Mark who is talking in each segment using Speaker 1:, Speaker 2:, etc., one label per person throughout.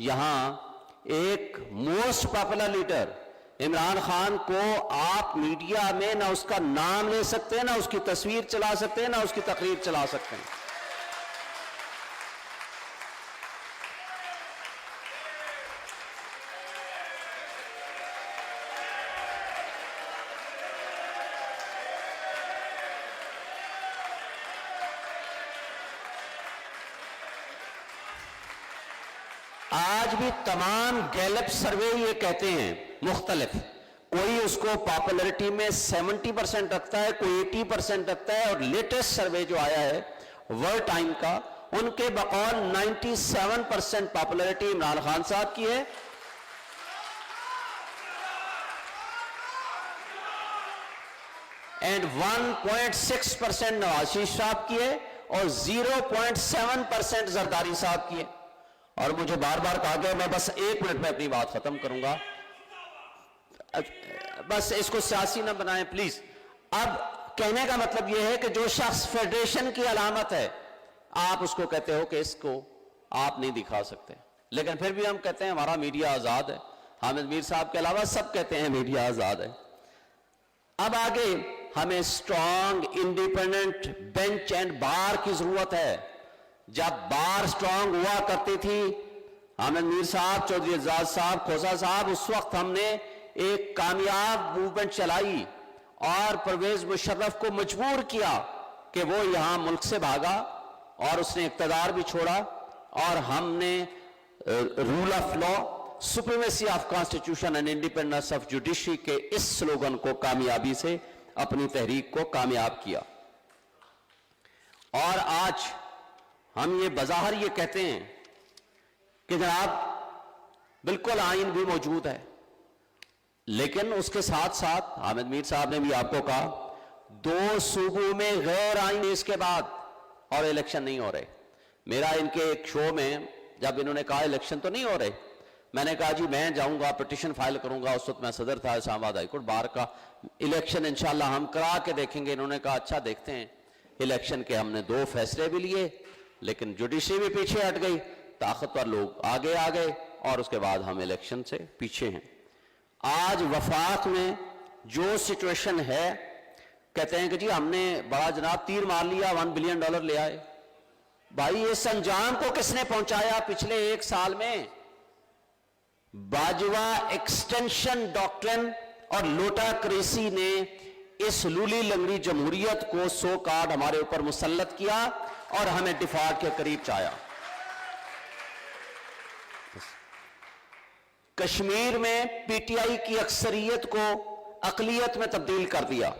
Speaker 1: یہاں ایک most popular leader Imran Khan کو آپ میڈیا میں نہ اس کا نام لے سکتے ہیں، نہ اس کی تصویر چلا سکتے ہیں، نہ اس کی تقریر چلا سکتے ہیں۔ آج بھی تمام گیلپ سروے یہ کہتے ہیں مختلف، کوئی اس کو پاپولرٹی میں 70% رکھتا ہے، کوئی 80% رکھتا ہے، اور لیٹسٹ سروے جو آیا ہے ورلڈ ٹائم کا، ان کے بقول 97% پاپولرٹی عمران خان صاحب کی ہے، اینڈ 1.6% نواز شریف صاحب کی ہے، اور 0.7% زرداری صاحب کی ہے۔ اور مجھے بار بار کہا گیا، میں بس 1 منٹ میں اپنی بات ختم کروں گا، بس اس کو سیاسی نہ بنائیں پلیز۔ اب کہنے کا مطلب یہ ہے کہ جو شخص فیڈریشن کی علامت ہے، آپ اس کو کہتے ہو کہ اس کو آپ نہیں دکھا سکتے، لیکن پھر بھی ہم کہتے ہیں ہمارا میڈیا آزاد ہے۔ حامد میر صاحب کے علاوہ سب کہتے ہیں میڈیا آزاد ہے۔ اب آگے ہمیں سٹرونگ انڈیپینڈنٹ بینچ اینڈ بار کی ضرورت ہے۔ جب بار سٹرونگ ہوا کرتی تھی، حامد میر صاحب، چودھری اعزاز صاحب، کھوسا صاحب، اس وقت ہم نے ایک کامیاب موومنٹ چلائی اور پرویز مشرف کو مجبور کیا کہ وہ یہاں ملک سے بھاگا اور اس نے اقتدار بھی چھوڑا، اور ہم نے rule of law, supremacy of constitution and independence of judiciary کے اس سلوگن کو کامیابی سے اپنی تحریک کو کامیاب کیا۔ اور آج ہم یہ بظاہر یہ کہتے ہیں کہ جناب بالکل آئین بھی موجود ہے، لیکن اس کے ساتھ ساتھ حامد میر صاحب نے بھی آپ کو کہا 2 صوبوں میں غیر آئین اس کے بعد اور الیکشن نہیں ہو رہے۔ میرا ان کے ایک شو میں جب انہوں نے کہا الیکشن تو نہیں ہو رہے، میں نے کہا جی میں جاؤں گا پٹیشن فائل کروں گا، اس وقت میں صدر تھا اسلام آباد ہائی کورٹ بار کا، الیکشن انشاءاللہ ہم کرا کے دیکھیں گے۔ انہوں نے کہا اچھا دیکھتے ہیں۔ الیکشن کے ہم نے 2 فیصلے بھی لیے، لیکن جوڈیشری بھی پیچھے ہٹ گئی، طاقتور لوگ آگے آ گئے، اور اس کے بعد ہم الیکشن سے پیچھے ہیں۔ آج وفاق میں جو سچویشن ہے، کہتے ہیں کہ جی ہم نے بڑا جناب تیر مار لیا، $1 بلین لے آئے۔ بھائی اس انجام کو کس نے پہنچایا پچھلے 1 سال میں؟ باجوہ ایکسٹینشن ڈاکٹرن اور لوٹا کریسی نے اس لولی لنگڑی جمہوریت کو 100 کارڈ ہمارے اوپر مسلط کیا اور ہمیں ڈیفالٹ کے قریب چایا۔ کشمیر میں پی ٹی آئی کی اکثریت کو اقلیت میں تبدیل کر دیا۔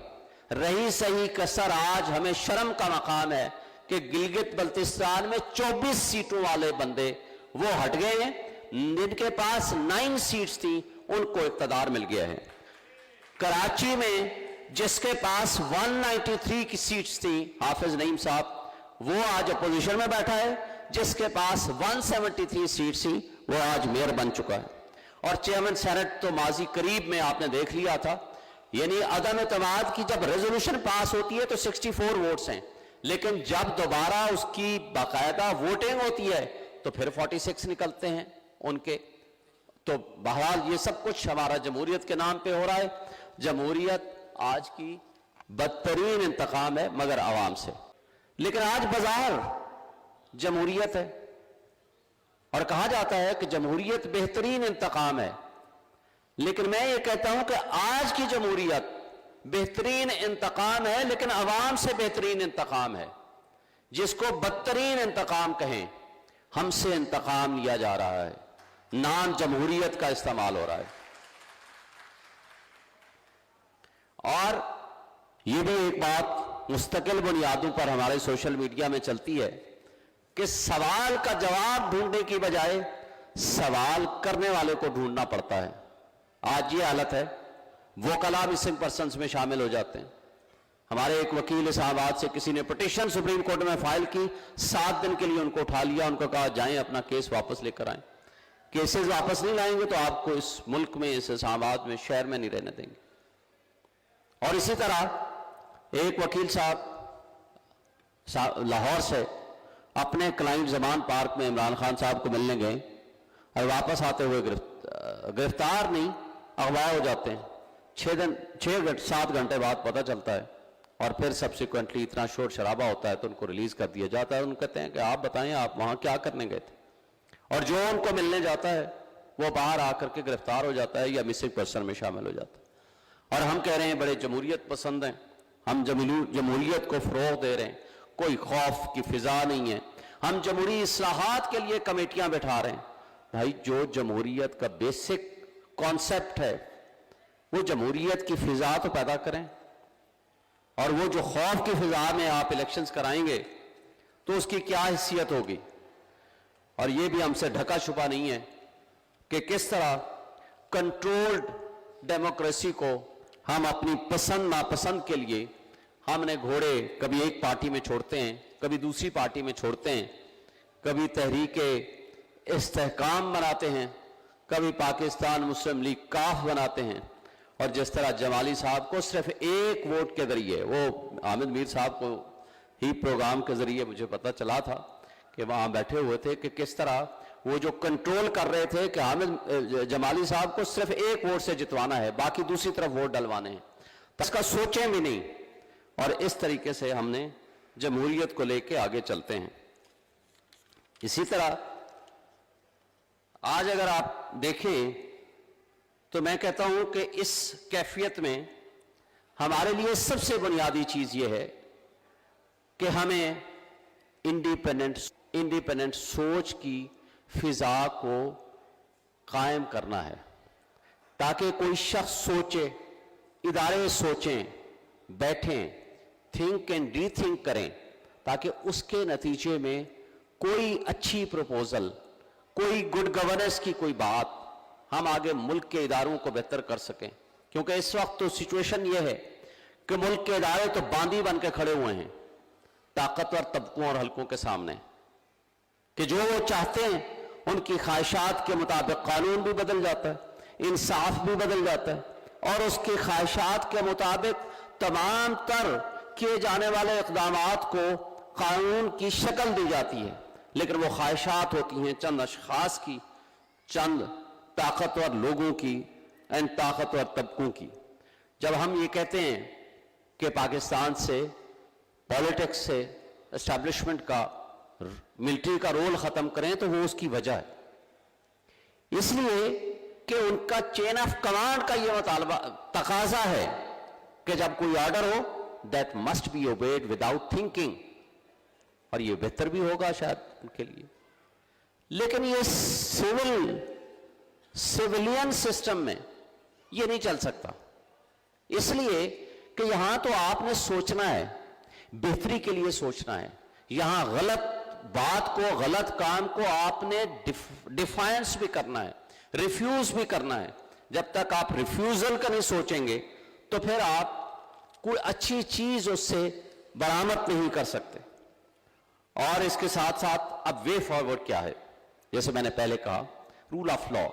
Speaker 1: رہی صحیح کسر آج ہمیں شرم کا مقام ہے کہ گلگت بلتستان میں 24 سیٹوں والے بندے وہ ہٹ گئے ہیں، جن کے پاس 9 سیٹس تھیں ان کو اقتدار مل گیا ہے۔ کراچی میں جس کے پاس 193 کی سیٹس تھیں، حافظ نعیم صاحب، وہ آج اپوزیشن میں بیٹھا ہے۔ جس کے پاس 173 سیٹس تھیں وہ آج میئر بن چکا ہے۔ اور چیئرمین سینٹ تو ماضی قریب میں آپ نے دیکھ لیا تھا، یعنی عدم اعتماد کی جب ریزولوشن پاس ہوتی ہے تو 64 ووٹس ہیں، لیکن جب دوبارہ اس کی باقاعدہ ووٹنگ ہوتی ہے تو پھر 46 نکلتے ہیں ان کے۔ تو بہرحال یہ سب کچھ ہمارا جمہوریت کے نام پہ ہو رہا ہے۔ جمہوریت آج کی بدترین انتقام ہے مگر عوام سے، لیکن آج بظاہر جمہوریت ہے اور کہا جاتا ہے کہ جمہوریت بہترین انتقام ہے، لیکن میں یہ کہتا ہوں کہ آج کی جمہوریت بہترین انتقام ہے لیکن عوام سے بہترین انتقام ہے۔ جس کو بدترین انتقام کہیں، ہم سے انتقام لیا جا رہا ہے، نام جمہوریت کا استعمال ہو رہا ہے۔ اور یہ بھی ایک بات مستقل بنیادوں پر ہمارے سوشل میڈیا میں چلتی ہے کہ سوال کا جواب ڈھونڈنے کی بجائے سوال کرنے والے کو ڈھونڈنا پڑتا ہے۔ آج یہ حالت ہے، وکلاء مسنگ پرسنز میں شامل ہو جاتے ہیں۔ ہمارے ایک وکیل اسلام آباد سے کسی نے پٹیشن سپریم کورٹ میں فائل کی، 7 دن کے لیے ان کو اٹھا لیا، ان کو کہا جائیں اپنا کیس واپس لے کر آئیں۔ کیسز واپس نہیں لائیں گے تو آپ کو اس ملک میں، اس اسلام آباد میں، شہر میں نہیں رہنے دیں گے۔ اور اسی طرح ایک وکیل صاحب لاہور سے اپنے کلائنٹ زمان پارک میں عمران خان صاحب کو ملنے گئے اور واپس آتے ہوئے گرفتار نہیں اغوا ہو جاتے ہیں. 7 گھنٹے بعد پتہ چلتا ہے اور پھر سبسیکوینٹلی اتنا شور شرابہ ہوتا ہے تو ان کو ریلیز کر دیا جاتا ہے. ان کہتے ہیں کہ آپ بتائیں آپ وہاں کیا کرنے گئے تھے, اور جو ان کو ملنے جاتا ہے وہ باہر آ کر کے گرفتار ہو جاتا ہے یا مسنگ پرسن میں شامل ہو جاتا ہے. اور ہم کہہ رہے ہیں بڑے جمہوریت پسند ہیں, ہم جمہوریت کو فروغ دے رہے ہیں, کوئی خوف کی فضا نہیں ہے, ہم جمہوری اصلاحات کے لیے کمیٹیاں بٹھا رہے ہیں. بھائی جو جمہوریت کا بیسک کانسیپٹ ہے وہ جمہوریت کی فضا تو پیدا کریں, اور وہ جو خوف کی فضا میں آپ الیکشنز کرائیں گے تو اس کی کیا حیثیت ہوگی. اور یہ بھی ہم سے ڈھکا چھپا نہیں ہے کہ کس طرح کنٹرولڈ ڈیموکریسی کو ہم اپنی پسند ناپسند کے لیے ہم نے گھوڑے کبھی ایک پارٹی میں چھوڑتے ہیں, کبھی دوسری پارٹی میں چھوڑتے ہیں, کبھی تحریک استحکام بناتے ہیں, کبھی پاکستان مسلم لیگ کاف بناتے ہیں. اور جس طرح جمالی صاحب کو صرف ایک ووٹ کے ذریعے, وہ حامد میر صاحب کو ہی پروگرام کے ذریعے مجھے پتہ چلا تھا کہ وہاں بیٹھے ہوئے تھے کہ کس طرح وہ جو کنٹرول کر رہے تھے کہ جمالی صاحب کو صرف ایک ووٹ سے جتوانا ہے, باقی دوسری طرف ووٹ ڈلوانے ہیں, تو اس کا سوچیں بھی نہیں. اور اس طریقے سے ہم نے جمہوریت کو لے کے آگے چلتے ہیں. اسی طرح آج اگر آپ دیکھیں تو میں کہتا ہوں کہ اس کیفیت میں ہمارے لیے سب سے بنیادی چیز یہ ہے کہ ہمیں انڈیپینڈنٹ سوچ کی فضا کو قائم کرنا ہے, تاکہ کوئی شخص سوچے, ادارے سوچیں, بیٹھیں, تھنک اینڈ ری تھنک کریں, تاکہ اس کے نتیجے میں کوئی اچھی پروپوزل, کوئی گڈ گورننس کی کوئی بات ہم آگے ملک کے اداروں کو بہتر کر سکیں. کیونکہ اس وقت تو سچویشن یہ ہے کہ ملک کے ادارے تو باندی بن کے کھڑے ہوئے ہیں طاقتور طبقوں اور حلقوں کے سامنے, کہ جو وہ چاہتے ہیں ان کی خواہشات کے مطابق قانون بھی بدل جاتا ہے, انصاف بھی بدل جاتا ہے, اور اس کی خواہشات کے مطابق تمام تر کیے جانے والے اقدامات کو قانون کی شکل دی جاتی ہے. لیکن وہ خواہشات ہوتی ہیں چند اشخاص کی, چند طاقتور لوگوں کی, ان طاقتور طبقوں کی. جب ہم یہ کہتے ہیں کہ پاکستان سے پولیٹکس سے اسٹیبلشمنٹ کا, ملٹری کا رول ختم کریں, تو وہ اس کی وجہ ہے اس لیے کہ ان کا چین آف کمانڈ کا یہ مطالبہ تقاضا ہے کہ جب کوئی آرڈر ہو that must be obeyed without thinking, اور یہ بہتر بھی ہوگا شاید ان کے لیے. لیکن یہ سیولین سسٹم میں یہ نہیں چل سکتا, اس لیے کہ یہاں تو آپ نے سوچنا ہے, بہتری کے لیے سوچنا ہے. یہاں غلط بات کو, غلط کام کو آپ نے ڈیفائنس بھی کرنا ہے, ریفیوز بھی کرنا ہے. جب تک آپ ریفیوزل کا نہیں سوچیں گے تو پھر آپ کوئی اچھی چیز اس سے برآمد نہیں کر سکتے. اور اس کے ساتھ ساتھ اب وے فارورڈ کیا ہے؟ جیسے میں نے پہلے کہا, rule of law,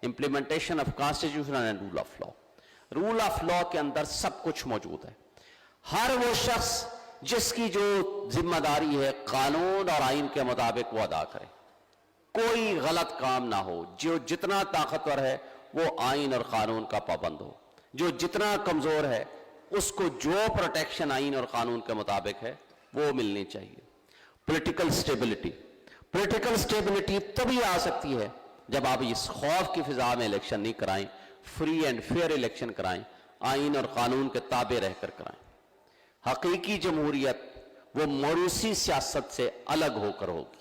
Speaker 1: implementation of constitution and rule of law. Rule of law کے اندر سب کچھ موجود ہے. ہر وہ شخص جس کی جو ذمہ داری ہے قانون اور آئین کے مطابق وہ ادا کرے, کوئی غلط کام نہ ہو. جو جتنا طاقتور ہے وہ آئین اور قانون کا پابند ہو, جو جتنا کمزور ہے اس کو جو پروٹیکشن آئین اور قانون کے مطابق ہے وہ ملنی چاہیے. پولیٹیکل سٹیبلٹی تبھی آ سکتی ہے جب آپ اس خوف کی فضا میں الیکشن نہیں کرائیں, فری اینڈ فیئر الیکشن کرائیں, آئین اور قانون کے تابع رہ کر کرائیں. حقیقی جمہوریت وہ موروثی سیاست سے الگ ہو کر ہوگی.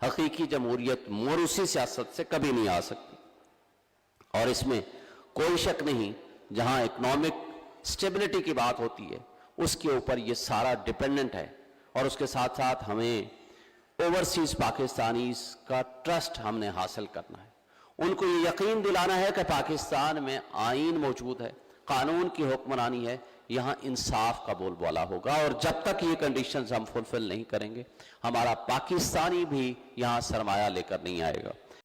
Speaker 1: حقیقی جمہوریت موروثی سیاست سے کبھی نہیں آ سکتی. اور اس میں کوئی شک نہیں, جہاں اکنامک سٹیبلٹی کی بات ہوتی ہے اس کے اوپر یہ سارا ڈیپینڈنٹ ہے. اور اس کے ساتھ ساتھ ہمیں اوورسیز پاکستانیز کا ٹرسٹ ہم نے حاصل کرنا ہے. ان کو یہ یقین دلانا ہے کہ پاکستان میں آئین موجود ہے, قانون کی حکمرانی ہے, یہاں انصاف کا بول بالا ہوگا. اور جب تک یہ کنڈیشنز ہم فلفل نہیں کریں گے ہمارا پاکستانی بھی یہاں سرمایہ لے کر نہیں آئے گا.